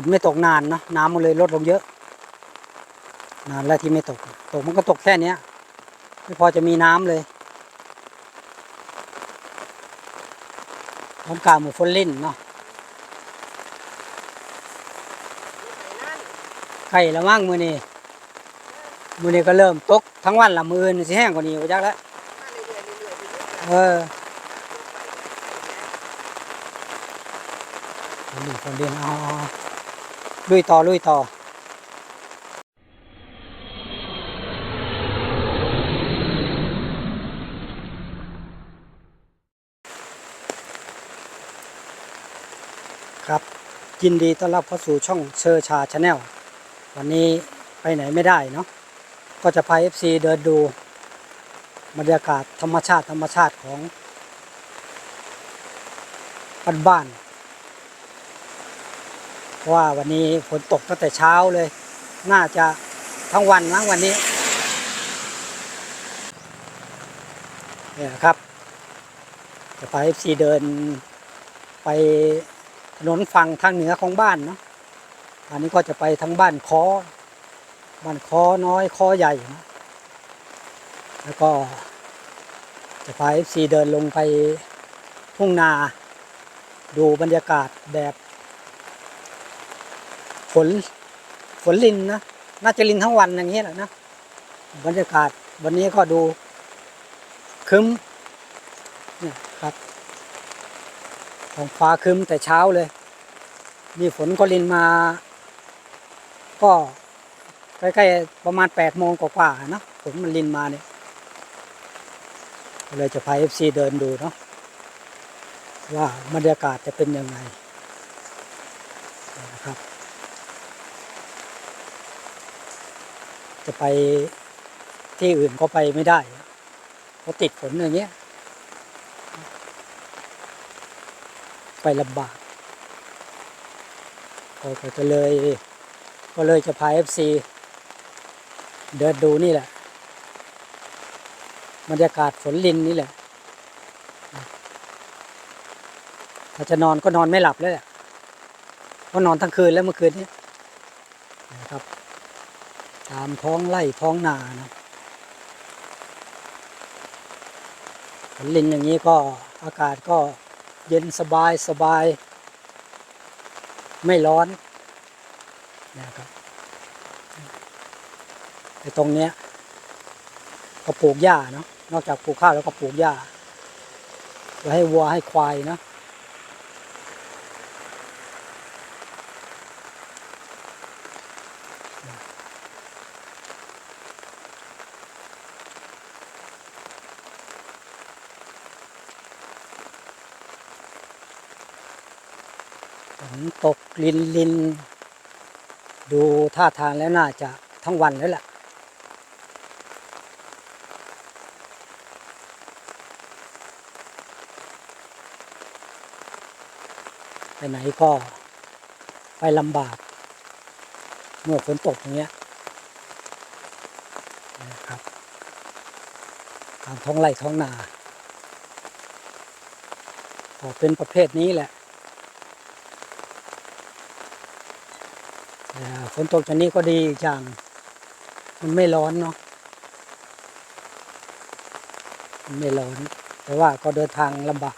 ฝนไม่ตกนานนะน้ำมันเลยลดลงเยอะนานแล้วที่ไม่ตกมันก็ตกแค่นี้ไม่พอจะมีน้ำเลยต้นกาหมูฝนลิ่นเนาะไข่ละมั่งมือนี้ก็เริ่มตกทั้งวันละมือนี่สิแห้งกว่านี้ไปจักแล้วฝนลิ่นเอาลุยต่อครับยินดีต้อนรับเข้าสู่ช่องเชอชาชาแนลวันนี้ไปไหนไม่ได้เนาะก็จะพา FC เดินดูบรรยากาศธรรมชาติของบ้านเพราะว่าวันนี้ฝนตกตั้งแต่เช้าเลยน่าจะทั้งวันมั้งวันนี้เนี่ยครับจะพา FC เดินไปถนนฝั่งทางเหนือของบ้านเนาะอันนี้ก็จะไปทั้งบ้านคอน้อยคอใหญ่นะแล้วก็จะพา FC เดินลงไปทุ่งนาดูบรรยากาศแบบฝนลินนะน่าจะลินทั้งวันอย่างนี้แหละนะบรรยากาศวันนี้ก็ดูครึ้มเนี่ยครับท้องฟ้าครึ้มแต่เช้าเลยมีฝนก็ลินมาก็ใกล้ๆประมาณ8 โมงกว่าๆนะฝนมันลินมาเนี่ยเลยจะพา FC เดินดูเนาะว่าบรรยากาศจะเป็นยังไงนะครับจะไปที่อื่นก็ไปไม่ได้เพราะติดฝนอย่างเงี้ยไปลำบากก็เลยจะพา FC เดินดูนี่แหละบรรยากาศฝนลินนี่แหละถ้าจะนอนก็นอนไม่หลับแล้วแหละเพราะนอนทั้งคืนแล้วเมื่อคืนนี้นะครับตามท้องไร่ท้องนานะฝนลินอย่างนี้ก็อากาศก็เย็นสบายไม่ร้อนนะครับแต่ตรงเนี้ยก็ปลูกหญ้าเนาะนอกจากปลูกข้าวแล้วก็ปลูกหญ้าไว้ให้วัวให้ควายนะฝนตกลินดูท่าทางแล้วน่าจะทั้งวันแล้วแหละไปไหนก็ไปลำบากเมื่อฝนตกอย่างเงี้ยนะครับตามท้องไร่ท้องนาก็เป็นประเภทนี้แหละฝนตกจากนี้ก็ดีอีกอย่างมันไม่ร้อนเนาะมันไม่ร้อนแต่ว่าก็เดินทางลำบาก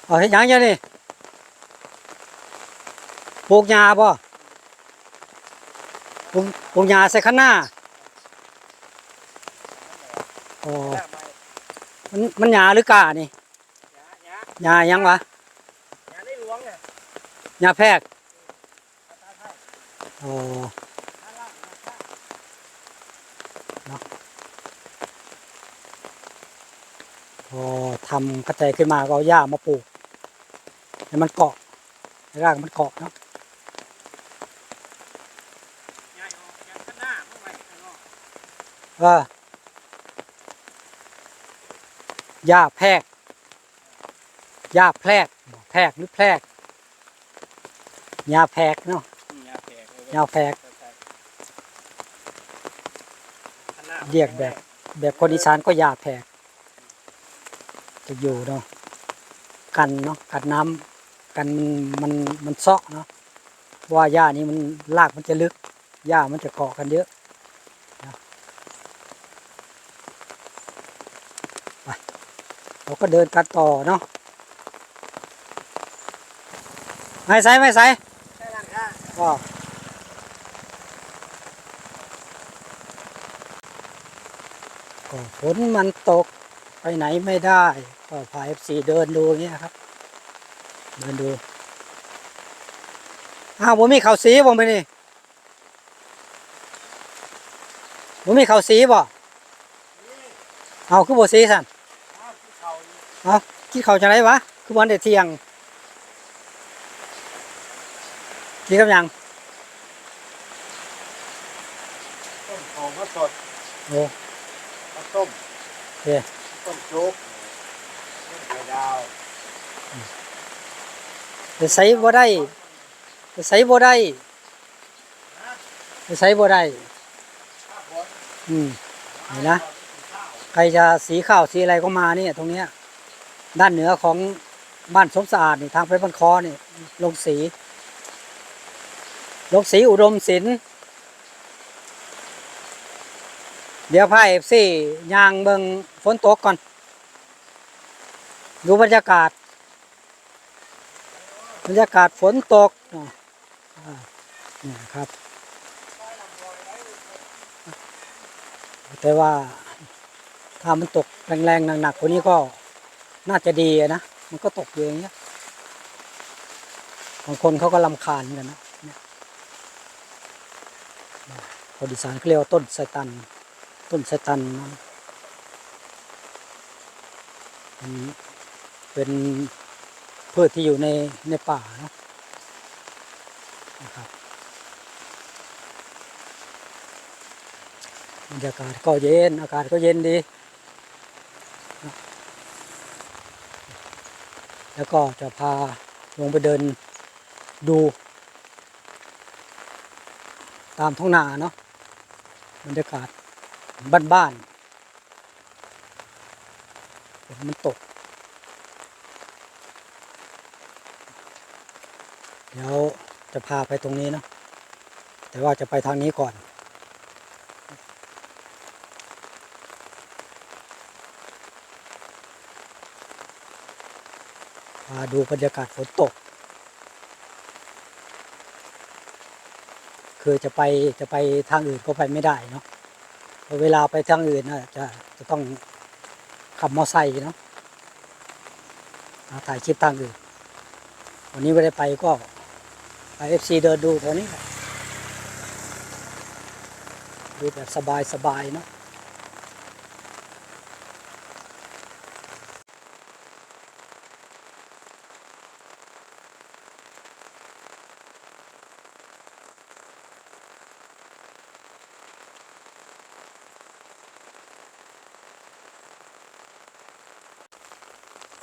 เอาให้ยังนี่ปลูกหญ้าป่ะปลูกหญ้าใส่ข้างหน้าอ๋อมันหญ้าหรือกานี่หญ้ายังวะหญ้าแพรกอ๋อเนาะพอทำกระจายขึ้นมาก็เอาหญ้ามาปลูกให้มันเกาะรากมันเกาะเนาะหญ้าแพรกหญ้าแพรกหรือแพรกหญ้าแพรกเนาะหญ้าแพรก เรียกแบบคนอีสานก็หญ้าแผกจะอยู่เนาะกันเนาะกันน้ำกันมันเซาะเนาะว่าหญ้านี้มันรากมันจะลึกหญ้ามันจะเกาะกันเยอะนะไปเราก็เดินกันต่อเนาะไม่ใส่ก็ฝนมันตกไปไหนไม่ได้ก็พา FC เดินดูอย่างเงี้ยครับเดินดูผมมีข้าวสีบ่ไปนี่ผมมีข้าวสีบ่คือบ่สีสั่นกินข้าวจังไรวะคือวันเด็ดเที่ยงกินกับหยังต้มของก็สดโอ้ข้าวต้มเฮ้ต้มจุ๊บไข่ดาวจะใส่บ่ได้จะใส่บ่ได้จะใส่บ่ได้เห็นนะใครจะสีข้าวสีอะไรก็มาเนี่ยตรงเนี้ยด้านเหนือของบ้านสมสะอาดนี่ทางไปบ้านคอนี่ลงสีอุดมศิลป์เดี๋ยวพา FC ย่างเบิ่งฝนตกก่อนดูบรรยากาศฝนตกนี่ครับ แต่ว่าถ้ามันตกแรงๆหนักๆกว่านี้ก็น่าจะดีนะมันก็ตกอยู่อย่างเงี้ยบางคนเขาก็รำคาญกันนะคนอีสานเขาเรียกว่าต้นไทรตันมันเป็นพืชที่อยู่ในป่านะครับบรรยากาศก็เย็นอากาศก็เย็นดีแล้วก็จะพาลงไปเดินดูตามท้องนาเนาะบรรยากาศบ้านๆฝนมันตกเดี๋ยวจะพาไปตรงนี้เนาะแต่ว่าจะไปทางนี้ก่อนพาดูบรรยากาศฝนตกคือจะไปทางอื่นก็ไปไม่ได้เนาะพอเวลาไปทางอื่นนะจะต้องขับมอเตอร์ไซค์เนาะถ่ายคลิปทางอื่นวันนี้ไม่ได้ไปก็ไป FC เดินดูแถวนี้ดูแบบสบายเนาะ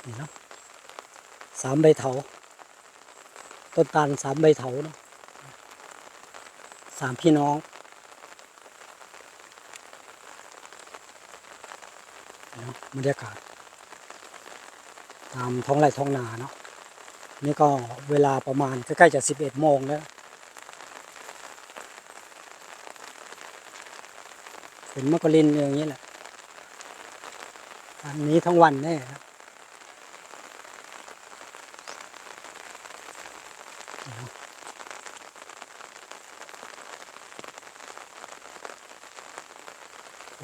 นี่เนาะ3 ใบเถาต้นตาล3 ใบเถาเนาะ3 พี่น้องบรรยากาศตามท้องไร่ท้องนาเนาะนี่ก็เวลาประมาณใกล้ๆจะ11 โมงแล้วฝนมันก็รินอย่างนี้แหละอันนี้ทั้งวันแน่ครับ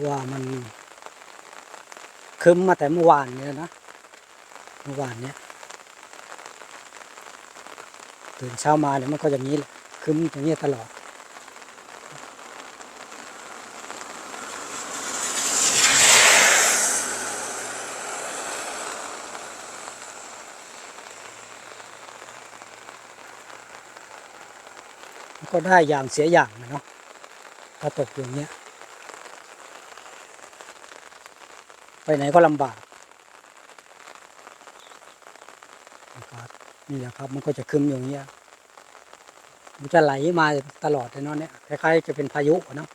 ว่ามันครึ้มมาแต่เมื่อวานเนี่ยนะเมื่อวานเนี่ยตื่นเช้ามาเนี่ยมันก็อย่างนี้แหละครึ้มอย่างนี้ตลอดก็ได้อย่างเสียอย่างนะเนาะถ้าตกอย่างเงี้ยไปไหนก็ลำบากนะครับนี่แหละครับมันก็จะครึ้มอย่างเงี้ยมันจะไหลมาตลอดเลยเนาะเนี่ยคล้ายๆจะเป็นพายุเนาะ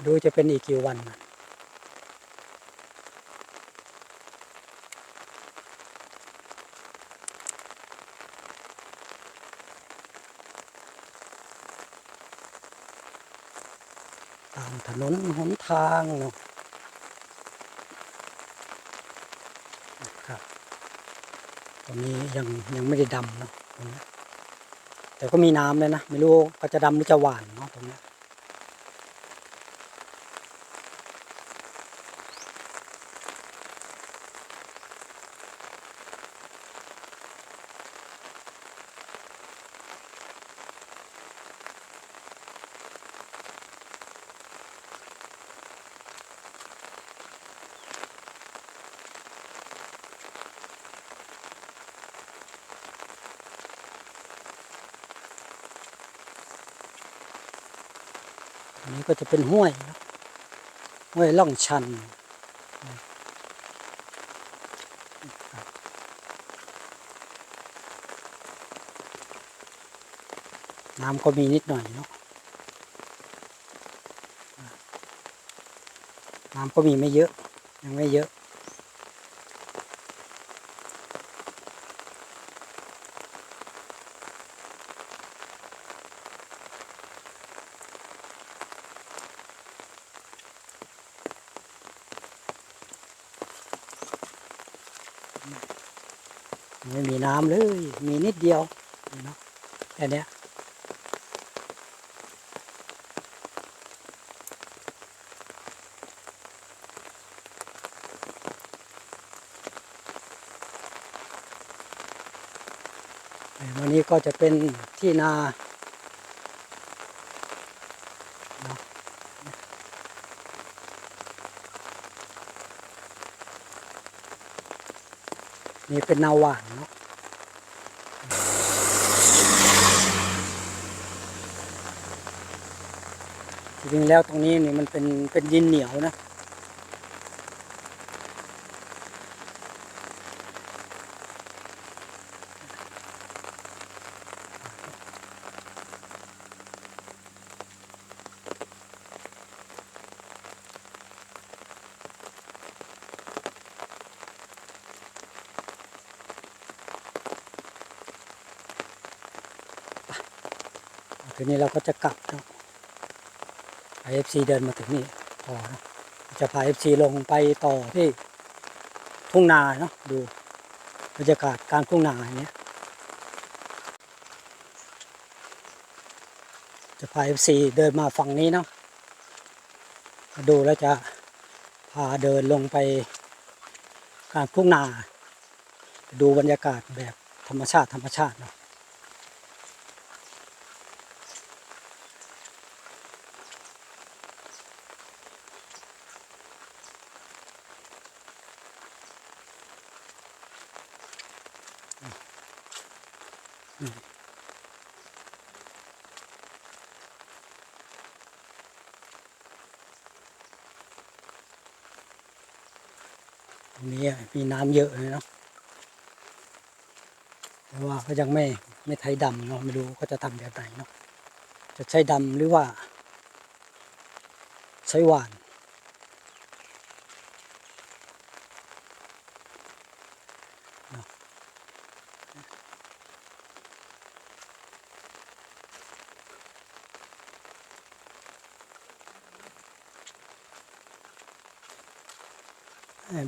ดูจะเป็นอีกกี่วันนะตามถนนหนทางเนาะครับตรงนี้ยังไม่ได้ดำเนาะตรงนี้แต่ก็มีน้ำเลยนะไม่รู้เขาจะดำหรือจะหว่านเนาะตรงนี้อันนี้ก็จะเป็นห้วยเนาะห้วยล่องชันน้ำก็มีนิดหน่อยเนาะน้ำก็มีไม่เยอะยังไม่เยอะไม่มีน้ำเลยมีนิดเดียวเนาะแค่เนี้ยวันนี้ก็จะเป็นที่นาเนาะนี่เป็นนาหวานเนาะจริงๆแล้วตรงนี้นี่มันเป็นดินเหนียวนะทีนี้เราก็จะกลับเนาะFC เดินมาถึงนี่พอนะจะพา FC ลงไปต่อที่ทุ่งนาเนาะดูบรรยากาศกลางทุ่งนาอย่างเนี้ยจะพา FC เดินมาฝั่งนี้เนาะดูแล้วจะพาเดินลงไปกลางทุ่งนาดูบรรยากาศแบบธรรมชาติเนาะตรงนี้มีน้ำเยอะเลยเนาะแต่ว่าก็ยังไม่ไถดำเนาะไม่รู้ก็จะทำแบบไหนเนาะจะใช้ดำหรือว่าใช้หวาน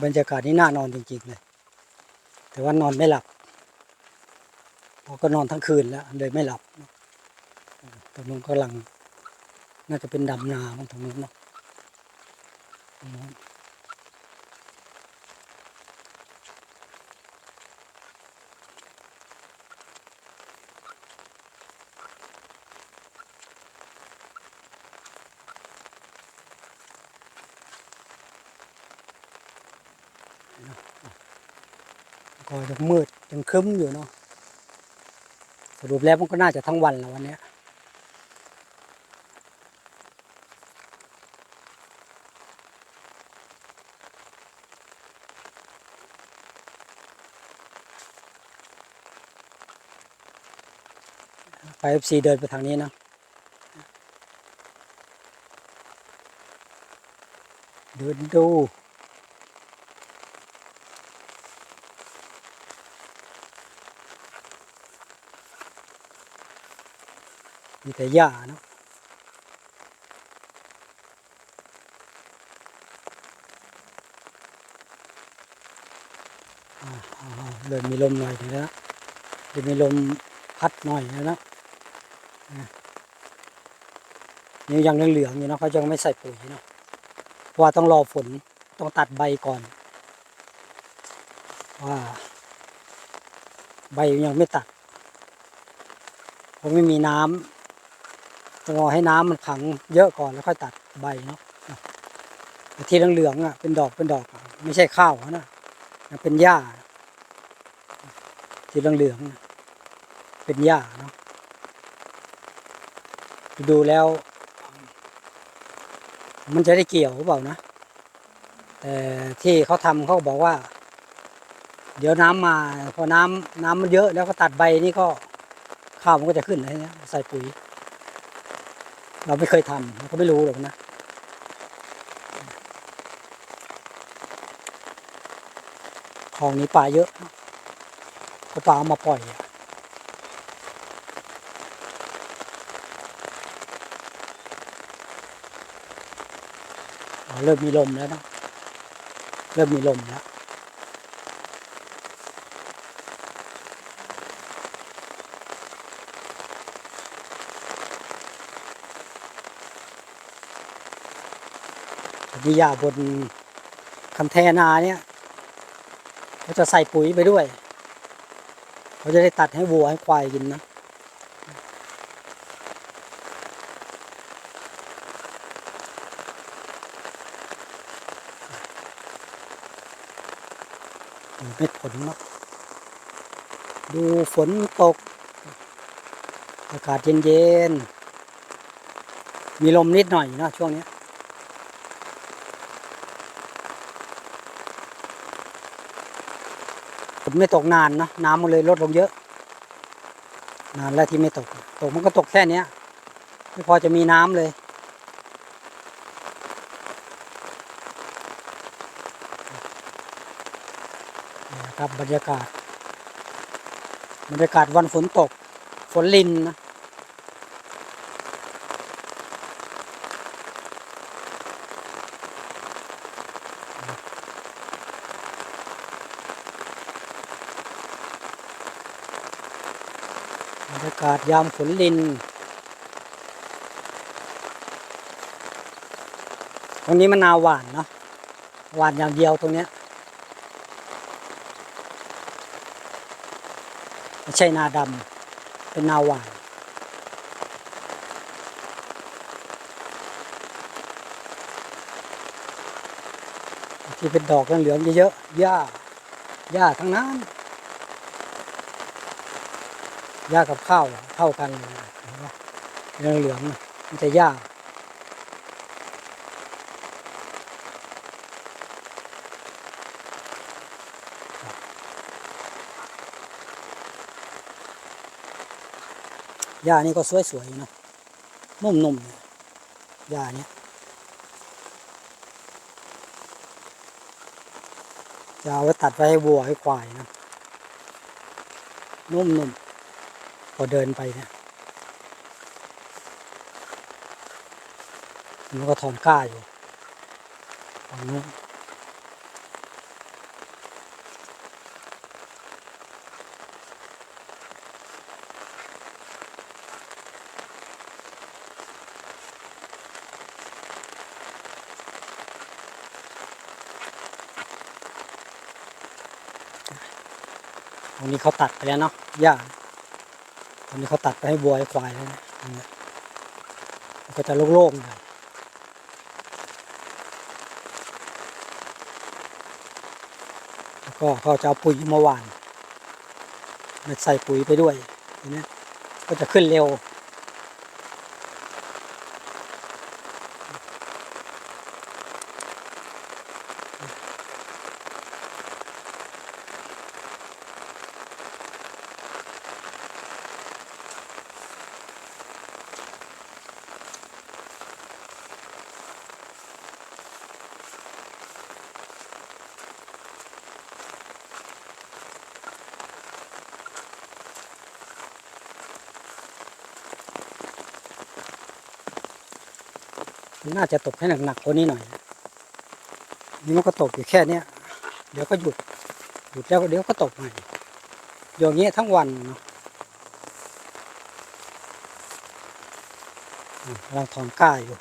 บรรยากาศนี้น่านอนจริงๆเลยแต่ว่านอนไม่หลับเพราะก็นอนทั้งคืนแล้วเลยไม่หลับตรงนู้นกำลังน่าจะเป็นดำนาตรงนู้นเนาะตรงนู้นก็ยังมืดยังครึ้มอยู่เนาะสรุปแล้วมันก็น่าจะทั้งวันแล้ววันนี้ไป FC เดินไปทางนี้เนาะ เดินดูมีแต่หญ้าเนาะเริ่มมีลมหน่อยถึงแล้วเริ่มมีลมพัดหน่อยแล้วนะนี่ยังเหลืองๆอยู่เนาะเขายังไม่ใส่ปุ๋ยเนาะเพราะว่าต้องรอฝนต้องตัดใบก่อนว่าใบยังไม่ตัดเพราะไม่มีน้ำต้องรอให้น้ำมันขังเยอะก่อนแล้วค่อยตัดใบเนาะแต่ที่เหลืองๆอ่ะเป็นดอกไม่ใช่ข้าวนะเป็นหญ้าที่เหลืองๆเป็นหญ้าเนาะดูแล้วมันจะได้เกี่ยวหรือเปล่านะแต่ที่เขาทำเขาบอกว่าเดี๋ยวน้ำมาพอน้ำมันเยอะแล้วก็ตัดใบนี่ก็ข้าวมันก็จะขึ้นอะไรเงี้ยใส่ปุ๋ยเราไม่เคยทำเราก็ไม่รู้หรอกนะคลองนี้ปลาเยอะก็ปลาเอามาปล่อยเริ่มมีลมแล้วนะเริ่มมีลมแล้วมีหญ้าบนคันแทนาเนี่ยเขาจะใส่ปุ๋ยไปด้วยเขาจะได้ตัดให้วัวให้ควายกินนะเม็ดฝนเนาะดูฝนตกอากาศเย็นๆมีลมนิดหน่อยนะช่วงนี้ฝนไม่ตกนานนะน้ำมันเลยลดลงเยอะนานแล้วที่ไม่ตกมันก็ตกแค่นี้ไม่พอจะมีน้ำเลยนี่นะครับบรรยากาศวันฝนตกฝนลินนะบรรยากาศยามฝนลินตรงนี้มันนาหวานเนาะหวานอย่างเดียวตรงเนี้ยไม่ใช่นาดำเป็นนาหวานที่เป็นดอกเหลืองๆเยอะๆหญ้าทั้งนั้นหญ้ากับข้าวเท่ากันเลยเห็นไหมเหลืองๆมันจะหญ้านี่ก็สวยๆเนาะนุ่มๆเนี่ยหญ้านี้จะเอาไว้ตัดไว้ให้วัวให้ควายนะนุ่มๆพอเดินไปเนี่ยมันก็ถอนก้าอยู่ฝั่งนู้นตรงนี้เขาตัดไปแล้วเนาะหญ้าตรงนี้เขาตัดไปให้วัวให้ควายแล้วนะมันก็จะโล่งๆหน่อยแล้วก็เขาจะเอาปุ๋ยมาหว่านมาใส่ปุ๋ยไปด้วยทีนี้ก็จะขึ้นเร็ว มันน่าจะตกให้หนักๆกว่านี้หน่อยนี่มันก็ตกอยู่แค่เนี้ยเดี๋ยวก็หยุดแล้วเดี๋ยวก็ตกใหม่อย่างเงี้ยทั้งวันเนาะกำลังถอนก้าอยู่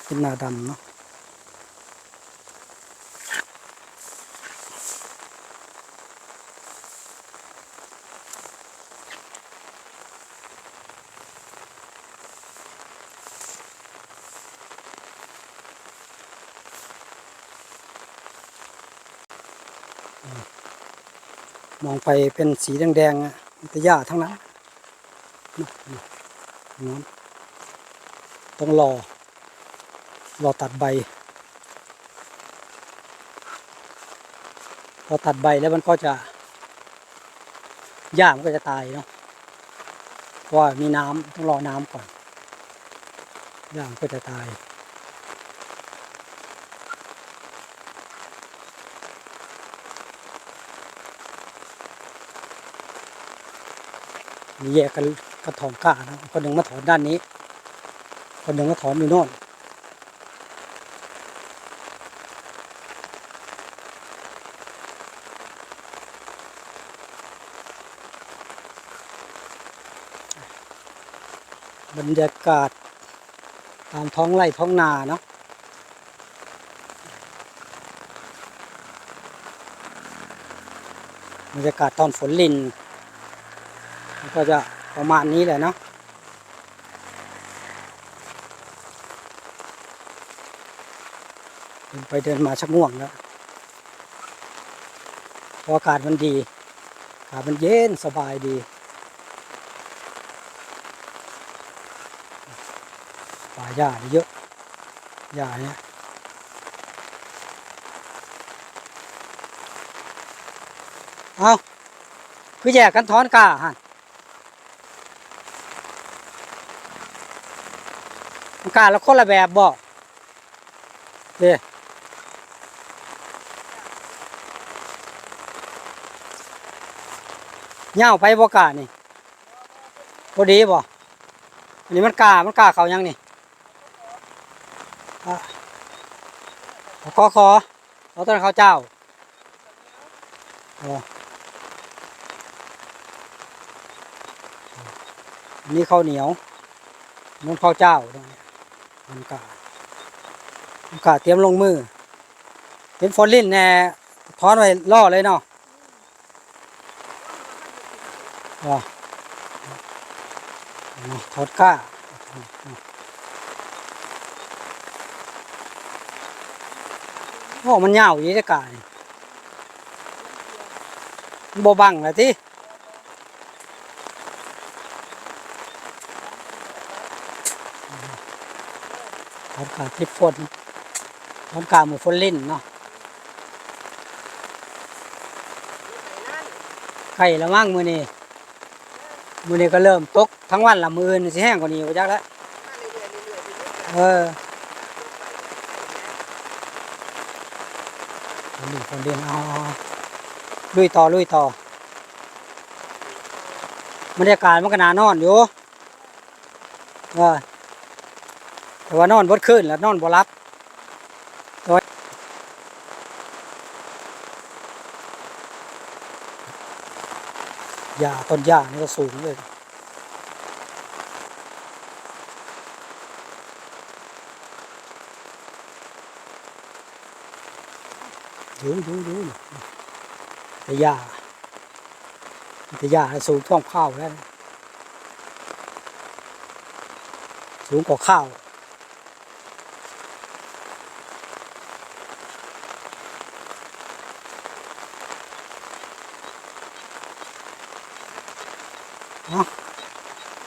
เป็นนาดำเนาะมองไปเป็นสีแดงๆอ่ะมันจะหญ้าทั้งนั้นนู้นต้องรอตัดใบพอตัดใบแล้วมันก็จะหญ้ามันก็จะตายเนาะเพราะว่ามีน้ำต้องรอน้ำก่อนหญ้ามันก็จะตายมีแยกกันกระถอนก้านะคนหนึ่งมาถอนด้านนี้คนหนึ่งมาถอนอยู่โน่นบรรยากาศตามท้องไร่ท้องนาเนาะบรรยากาศตอนฝนรินก็จะประมาณนี้แหละเนาะเดินไปเดินมาชักง่วงแล้วเพราะอากาศมันดีอากาศมันเย็นสบายดีป่าหญ้าเยอะหญ้าเนี่ยเอาคือแยกกันถอนก้าฮะมันก้าแล้วคนละแบบบ่เด้เง่าไปบ่ก้านี่พอดีบ่อันนี้มันก้าเขายังนี่อ่ะขอเอาต้นข้าวเจ้าอ๋ออันนี้ข้าวเหนียวนั่นข้าวเจ้าตรงนี้มันกาเตรียมลงมือเป็นฟอลลินแน่ถอนไว้ล่อเลยเนาะอ๋อถอดก้าโอ้มันยาวอยู่ที่กานี่โบบังเลยที่ถอนกาที่ฝนถอนกาหมูฟอลลินเนาะไข่ละมั่งมือนี้ก็เริ่มตกทั้งวันละมือนี่สิแห้งกว่านี้ก็จักแล้วเออคนเดินเอาลุยต่อบรรยากาศมันก็น่านอนอยู่แต่ว่านอนบดขึ้นแล้วนอนบ่รับหญ้าต้นหญ้านี่ก็สูงเลยดูแต่หญ้าสูงท่วมข้าวแล้วสูงกว่าข้าว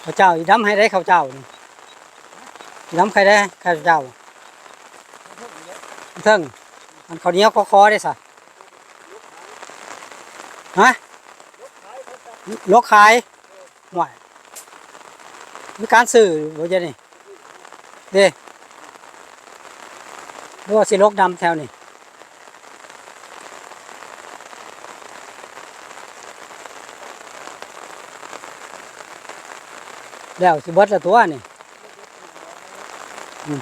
ข้าวเจ้าอีดำให้ได้ข้าวเจ้านี่อีดำใครได้ข้าวเจ้าเทิงมันข้าวเหนียวคอได้สะฮะลกขายหน่อยมีการสื่อว่าจะนี่เด้หรือว่าสิลกดำแถวนี่แล้วสิเบิดละตัวนี่ อืม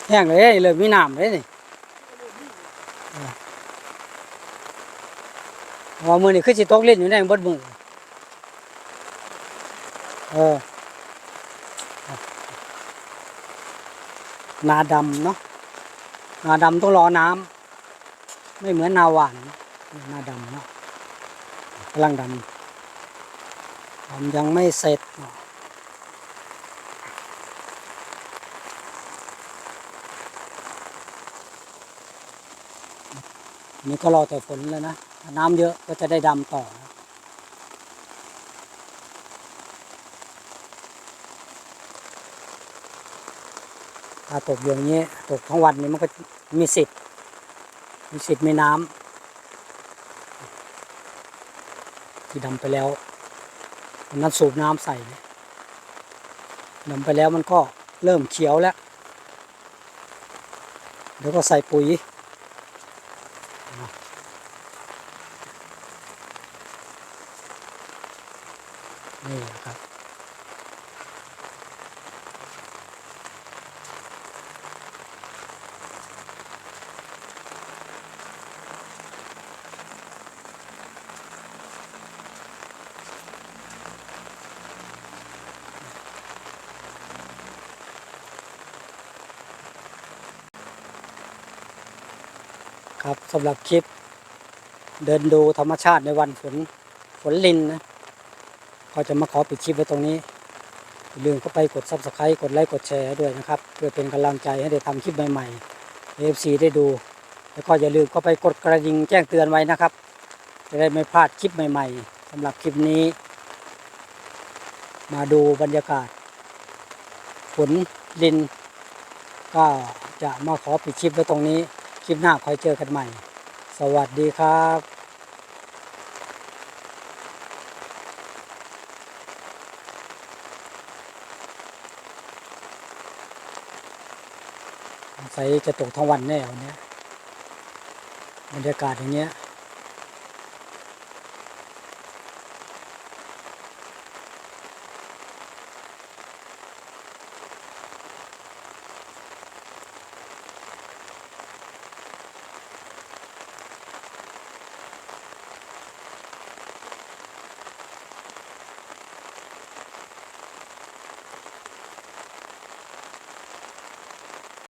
แห้งเลยเลยมีน้ำเลยนี่ว่ามือนี่คือสิตกเล่นอยู่ในบดมือเออนาดำเนาะนาดำต้องรอน้ำไม่เหมือนนาหวานนาดำเนาะกำลังดำยังไม่เสร็จเนาะนี่ก็รอแต่ฝนแล้วนะน้ำเยอะก็จะได้ดำต่อนะถ้าตกอย่างนี้ตกทั้งวันนี้มันก็มีสิทธิ์มีน้ำที่ดำไปแล้วมันนั้นสูบน้ำใส่ดำไปแล้วมันก็เริ่มเขียวแล้วเดี๋ยวก็ใส่ปุ๋ยนี่ครับครับสำหรับคลิปเดินดูธรรมชาติในวันฝนลินนะก็จะมาขอปิดคลิปไว้ตรงนี้อย่าลืมเข้าไปกด Subscribe กดไลค์กดแชร์ด้วยนะครับเพื่อเป็นกำลังใจให้ได้ทำคลิปใหม่ๆ AFC ได้ดูแล้วก็อย่าลืมเข้าไปกดกระดิ่งแจ้งเตือนไว้นะครับจะได้ไม่พลาดคลิปใหม่ๆสำหรับคลิปนี้มาดูบรรยากาศฝนลินก็จะมาขอปิดคลิปไว้ตรงนี้คลิปหน้าคอยเจอกันใหม่สวัสดีครับใส่จะตกทั้งวันแน่วันนี้บรรยากาศอย่างเงี้ย